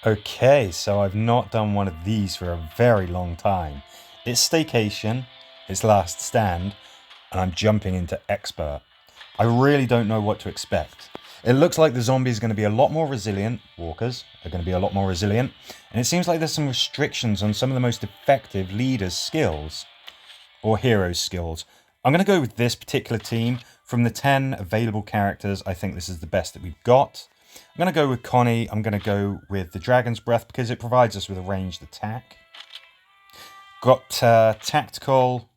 Okay, so I've not done one of these for a very long time. It's Staycation, it's Last Stand, and I'm jumping into Expert. I really don't know what to expect. It looks like the zombies are going to be a lot more resilient, walkers are going to be a lot more resilient, and it seems like there's some restrictions on some of the most effective leaders' skills, or heroes' skills. I'm going to go with this particular team. From the 10 available characters, I think this is the best that we've got. I'm going to go with Connie. I'm going to go with the Dragon's Breath because it provides us with a ranged attack. Got Tactical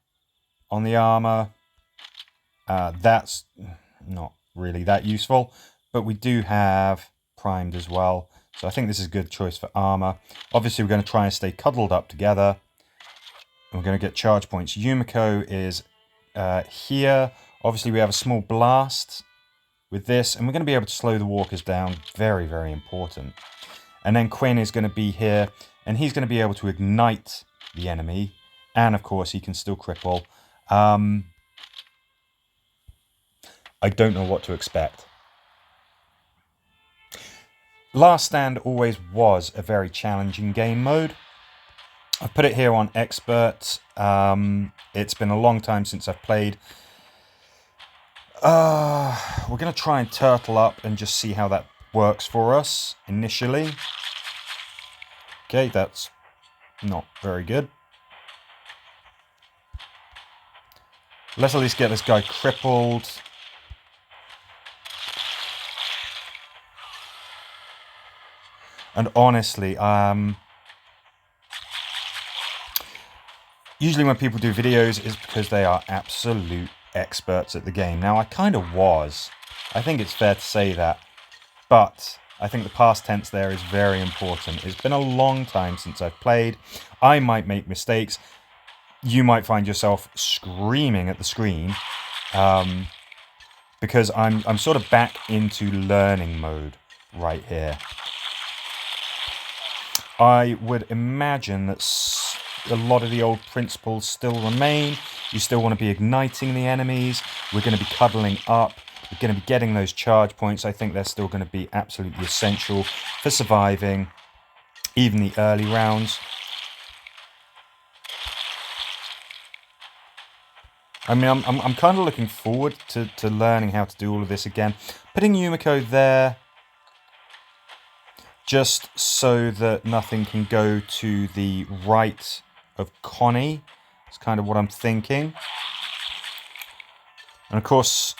on the armor. That's not really that useful, but we do have Primed as well. So I think this is a good choice for armor. Obviously, we're going to try and stay cuddled up together. We're going to get charge points. Yumiko is here. Obviously, we have a small blast with this, and we're going to be able to slow the walkers down. Very, very important. And then Quinn is going to be here, and he's going to be able to ignite the enemy. And, of course, he can still cripple. I don't know what to expect. Last Stand always was a very challenging game mode. I've put it here on Expert. It's been a long time since I've played. We're going to try and turtle up and just see how that works for us initially. Okay, that's not very good. Let's at least get this guy crippled. And honestly, usually when people do videos, it's because they are absolute experts at the game. Now, I kind of was. I think it's fair to say that. But I think the past tense there is very important. It's been a long time since I've played. I might make mistakes. You might find yourself screaming at the screen. Because I'm sort of back into learning mode right here. I would imagine that a lot of the old principles still remain. You still want to be igniting the enemies. We're going to be cuddling up. We're going to be getting those charge points. I think they're still going to be absolutely essential for surviving even the early rounds. I mean, I'm kind of looking forward to learning how to do all of this again. Putting Yumiko there, just so that nothing can go to the right of Connie. That's kind of what I'm thinking. And of course,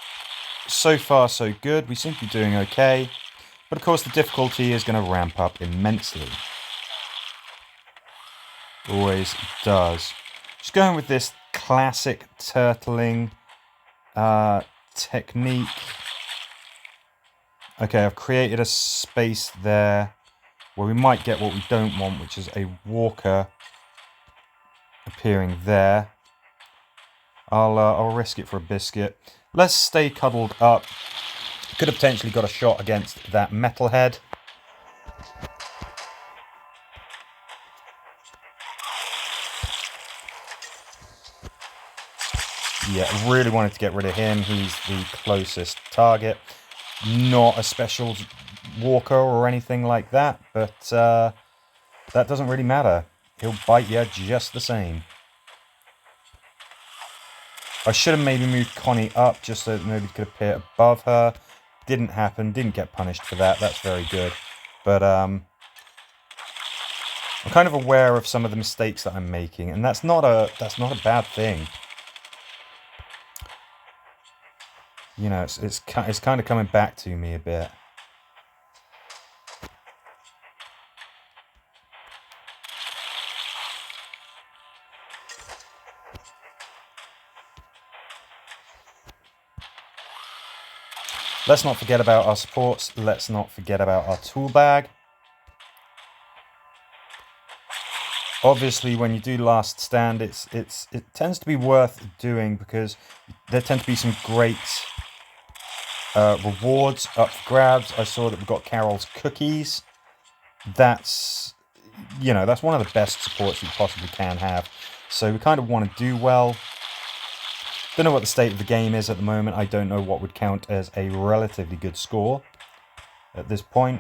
so far so good. We seem to be doing okay. But of course, the difficulty is going to ramp up immensely. Always does. Just going with this classic turtling technique. Okay, I've created a space there where we might get what we don't want, which is a walker appearing there. I'll risk it for a biscuit. Let's stay cuddled up. Could have potentially got a shot against that metalhead. Yeah, really wanted to get rid of him. He's the closest target. Not a special walker or anything like that, but that doesn't really matter. He'll bite you just the same. I should have maybe moved Connie up just so that nobody could appear above her. Didn't happen. Didn't get punished for that. That's very good. But I'm kind of aware of some of the mistakes that I'm making, and that's not a bad thing. You know, it's kind of coming back to me a bit. Let's not forget about our supports. Let's not forget about our tool bag. Obviously, when you do Last Stand, it tends to be worth doing because there tend to be some great rewards up for grabs. I saw that we got Carol's cookies. That's, you know, that's one of the best supports you possibly can have. So we kind of want to do well. Don't know what the state of the game is at the moment. I don't know what would count as a relatively good score at this point.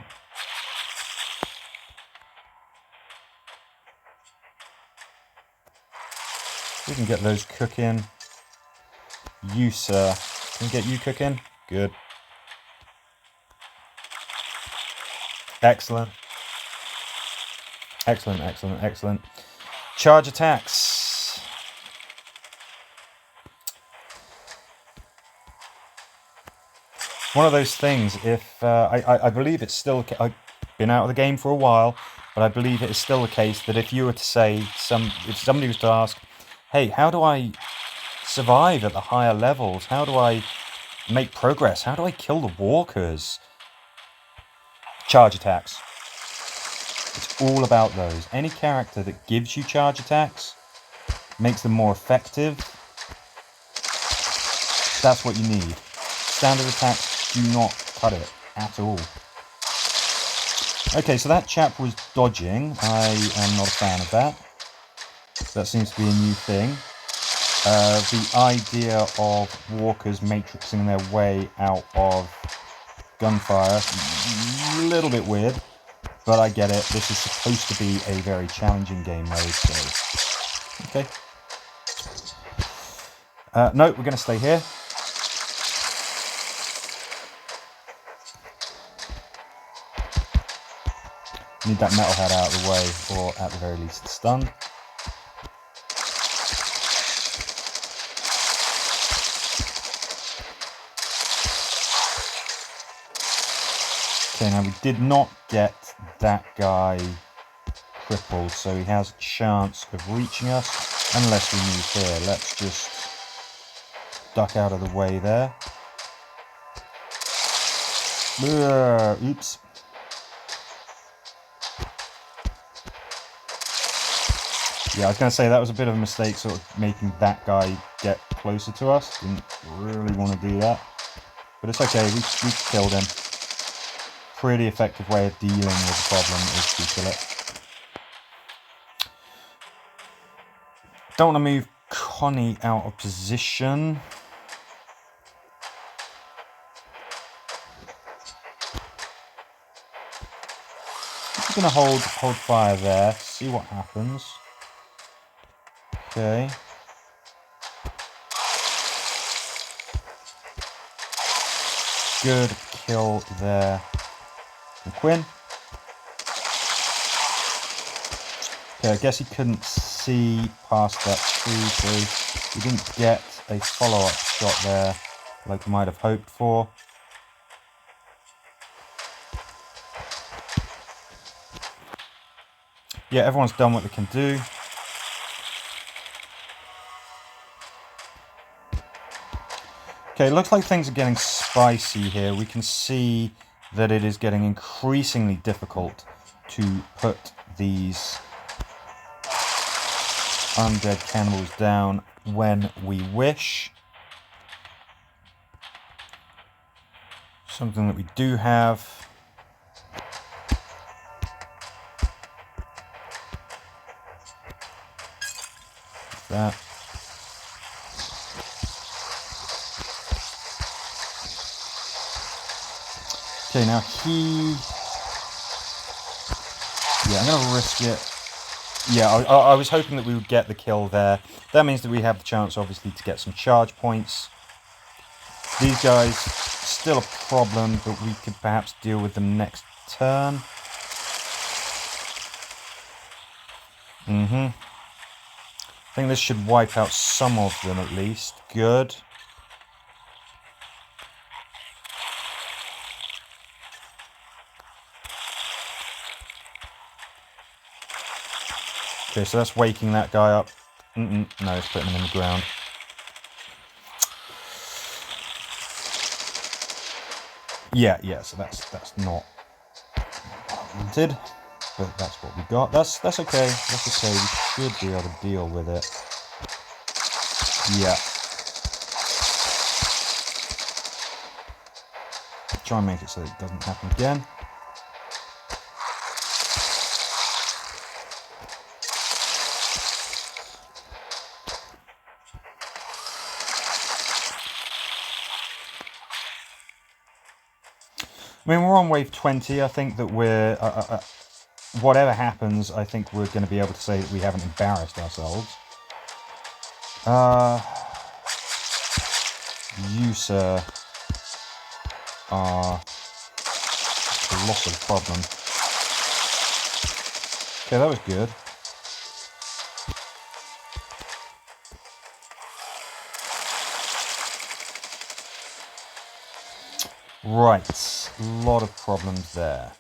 We can get those cooking. You, sir. Can we get you cooking? Good. Excellent. Excellent, excellent, excellent. Charge attacks. One of those things, if I believe it's still, I've been out of the game for a while, but I believe it is still the case that if you were to say, if somebody was to ask, hey, how do I survive at the higher levels? How do I make progress? How do I kill the walkers? Charge attacks. It's all about those. Any character that gives you charge attacks, makes them more effective, that's what you need. Standard attacks do not cut it at all. Okay, so that chap was dodging. I am not a fan of that. That seems to be a new thing. The idea of walkers matrixing their way out of gunfire, a little bit weird, but I get it. This is supposed to be a very challenging game mode, so okay. No, we're going to stay here. Need that metalhead out of the way, or at the very least stunned. Okay, now we did not get that guy crippled, so he has a chance of reaching us unless we move here. Let's just duck out of the way there. Oops. Yeah, I was going to say that was a bit of a mistake, sort of making that guy get closer to us. Didn't really want to do that. But it's okay, we killed him. Pretty effective way of dealing with the problem is to kill it. Don't want to move Connie out of position. I'm going to hold fire there, see what happens. Okay. Good kill there from Quinn. Okay, I guess he couldn't see past that tree, so we didn't get a follow-up shot there like we might have hoped for. Yeah, everyone's done what they can do. Okay, it looks like things are getting spicy here. We can see that it is getting increasingly difficult to put these undead cannibals down when we wish. Something that we do have. That. Okay, now yeah, I'm going to risk it. Yeah, I was hoping that we would get the kill there. That means that we have the chance, obviously, to get some charge points. These guys, still a problem, but we could perhaps deal with them next turn. I think this should wipe out some of them at least. Good. Okay, so that's waking that guy up. No, it's putting him in the ground. Yeah, so that's not what I wanted, but that's what we got. That's okay. That's okay. We should be able to deal with it. Yeah. Try and make it so it doesn't happen again. I mean, we're on wave 20. I think that we're, whatever happens, I think we're going to be able to say that we haven't embarrassed ourselves. You, sir, are a colossal problem. Okay, that was good. Right, a lot of problems there.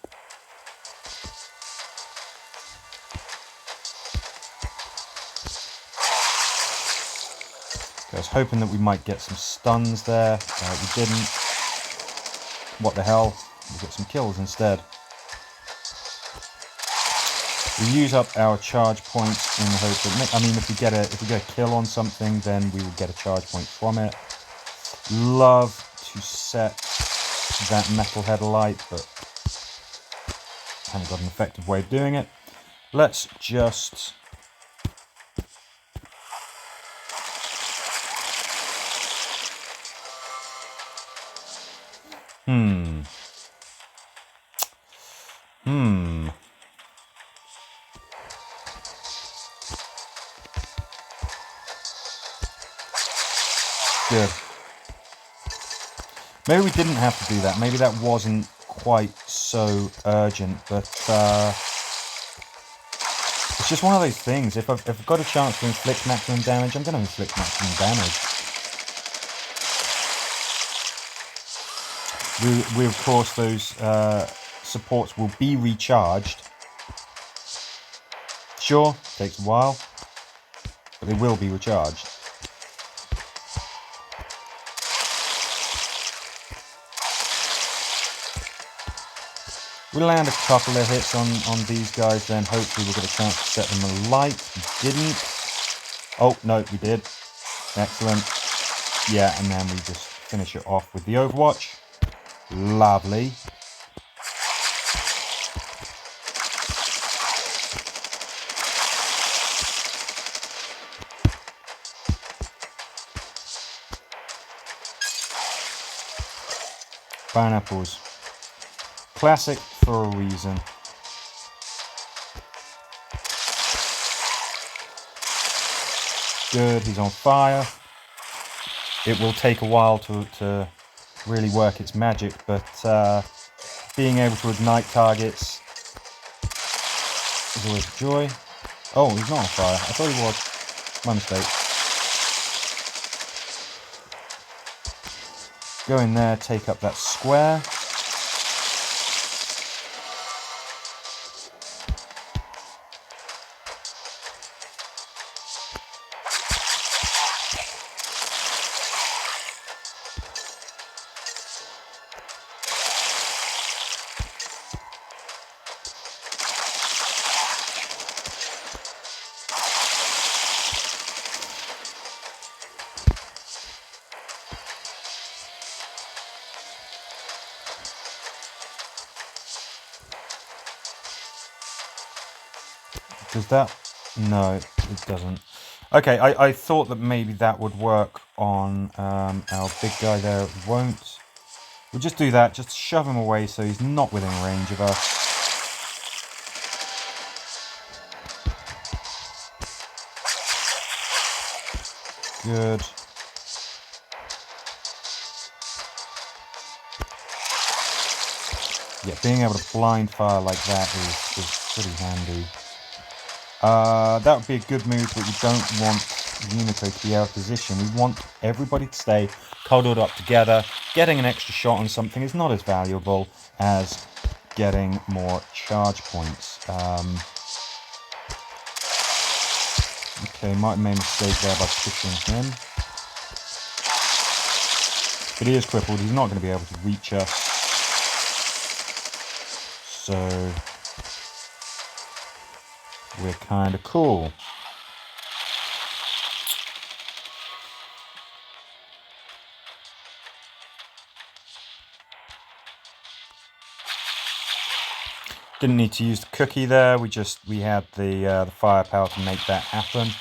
I was hoping that we might get some stuns there. We didn't. What the hell? We get some kills instead. We use up our charge points in the hope that, I mean, if we get a kill on something, then we will get a charge point from it. Love to set that metalhead alight, but I haven't got an effective way of doing it. Let's just Good. Maybe we didn't have to do that. Maybe that wasn't quite so urgent, but it's just one of those things. If I've got a chance to inflict maximum damage, I'm going to inflict maximum damage. We of course, those supports will be recharged. Sure, takes a while, but they will be recharged. We'll land a couple of hits on these guys, then hopefully we'll get a chance to set them alight. We didn't. Oh, no, we did. Excellent. Yeah, and then we just finish it off with the Overwatch. Lovely. Pineapples. Classic for a reason. Good, he's on fire. It will take a while to really work its magic, but being able to ignite targets is always a joy. Oh, he's not on fire. I thought he was. My mistake. Go in there, take up that square. Does that? No, it doesn't. Okay, I thought that maybe that would work on our big guy there. It won't. We'll just do that, just shove him away so he's not within range of us. Good. Yeah, being able to blind fire like that is pretty handy. That would be a good move, but we don't want Unico to be out of position. We want everybody to stay cuddled up together. Getting an extra shot on something is not as valuable as getting more charge points. Okay, might have made a mistake there by pushing him. But he is crippled, he's not going to be able to reach us. So we're kind of cool. Didn't need to use the cookie there. We had the firepower to make that happen.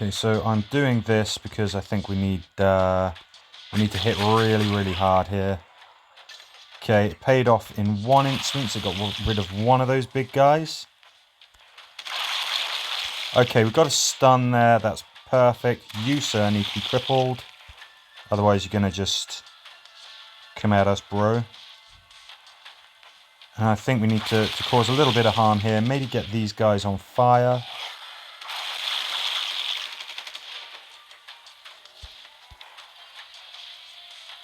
Okay, so I'm doing this because I think we need to hit really, really hard here. Okay, it paid off in one instance. It got rid of one of those big guys. Okay, we've got a stun there. That's perfect. You, sir, need to be crippled. Otherwise, you're going to just come at us, bro. And I think we need to cause a little bit of harm here. Maybe get these guys on fire.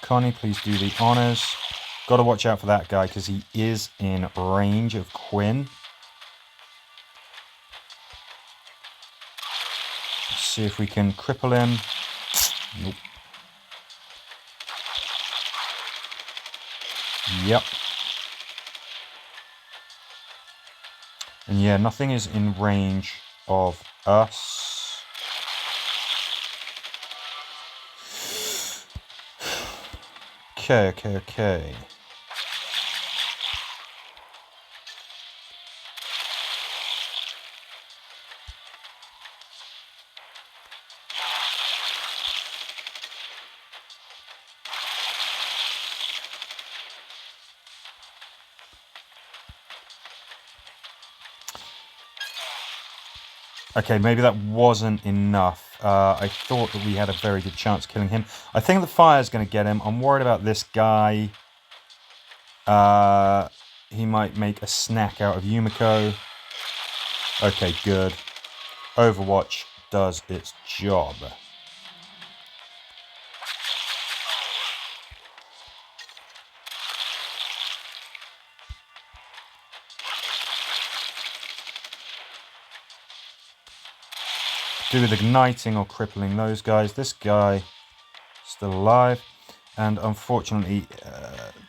Connie, please do the honors. Got to watch out for that guy because he is in range of Quinn. Let's see if we can cripple him. Nope. Yep. And yeah, nothing is in range of us. Okay. Okay, maybe that wasn't enough. I thought that we had a very good chance of killing him. I think the fire's going to get him. I'm worried about this guy. He might make a snack out of Yumiko. Okay, good. Overwatch does its job. Do with igniting or crippling those guys. This guy still alive, and unfortunately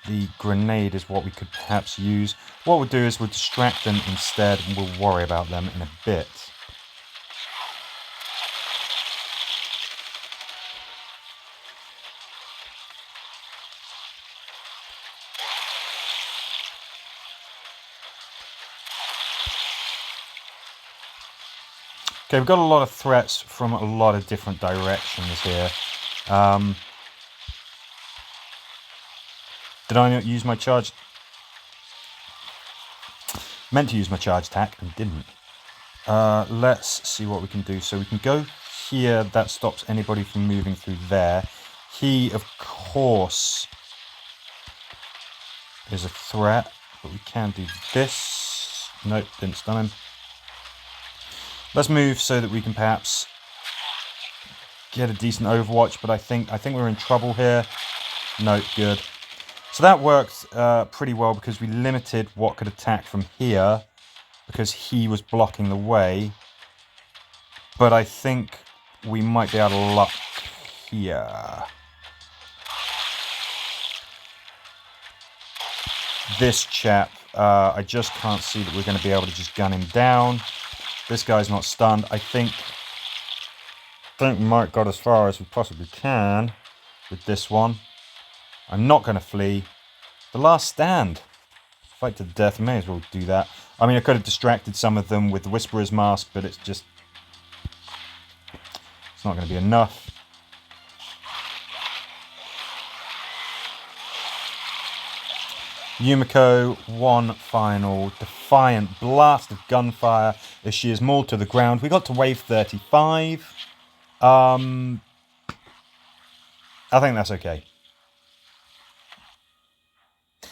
the grenade is what we could perhaps use. What we'll do is we'll distract them instead, and we'll worry about them in a bit. Okay, we've got a lot of threats from a lot of different directions here. Did I not use my charge? Meant to use my charge attack and didn't. Let's see what we can do. So we can go here. That stops anybody from moving through there. He, of course, is a threat, but we can do this. Nope, didn't stun him. Let's move so that we can perhaps get a decent overwatch, but I think we're in trouble here. No, good. So that worked pretty well because we limited what could attack from here because he was blocking the way. But I think we might be out of luck here. This chap, I just can't see that we're going to be able to just gun him down. This guy's not stunned. I think we might have got as far as we possibly can with this one. I'm not going to flee. The last stand. Fight to the death. May as well do that. I mean, I could have distracted some of them with the Whisperer's Mask, but it's not going to be enough. Yumiko, one final defiant blast of gunfire as she is mauled to the ground. We got to wave 35. I think that's okay.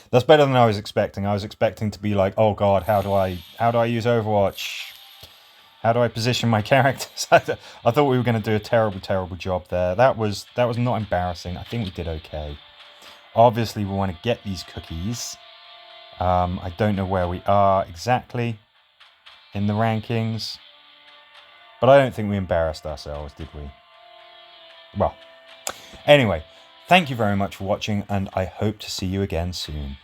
That's better than I was expecting. I was expecting to be like, oh god, how do I use Overwatch? How do I position my characters? I thought we were going to do a terrible job there. That was not embarrassing. I think we did okay. Obviously, we want to get these cookies. I don't know where we are exactly in the rankings, but I don't think we embarrassed ourselves, did we? Well, anyway, thank you very much for watching, and I hope to see you again soon.